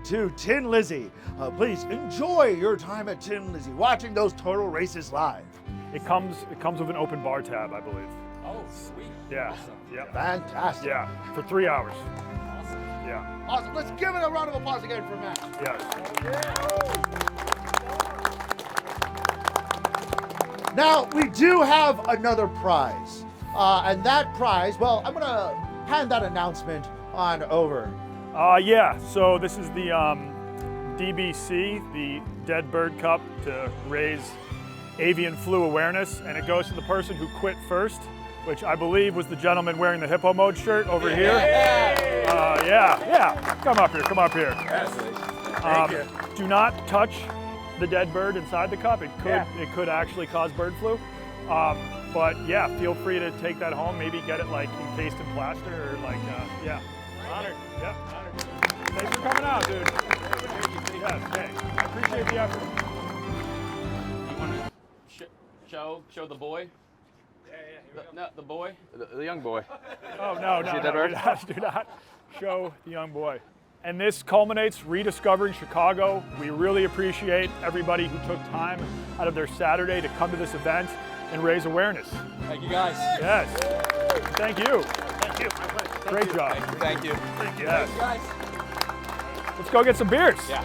to Tin Lizzy. Please enjoy your time at Tin Lizzy, watching those turtle races live. It comes with an open bar tab, I believe. Oh, sweet. Yeah. Awesome. Yep. Fantastic. Yeah, for 3 hours. Awesome. Yeah. Awesome. Let's give it a round of applause again for Matt. Yes. Now, we do have another prize. And that prize, well, I'm going to hand that announcement on over. Yeah, so this is the DBC, the Dead Bird Cup, to raise avian flu awareness, and it goes to the person who quit first, which I believe was the gentleman wearing the hippo mode shirt over here. Yeah. Come up here. Thank you. Do not touch the dead bird inside the cup. It could actually cause bird flu. But yeah, feel free to take that home. Maybe get it like encased in plaster or like yeah. Honored. Yep. Honored. Thanks for coming out, dude. Yes. Thanks. I appreciate the effort. You want to show the boy? Yeah. The boy? The young boy. Oh no, do not show the young boy. And this culminates Rediscovering Chicago. We really appreciate everybody who took time out of their Saturday to come to this event and raise awareness. Thank you, guys. Yes. Thank you. Thank you. Great job. Thank you. Yes. Let's go get some beers. Yeah.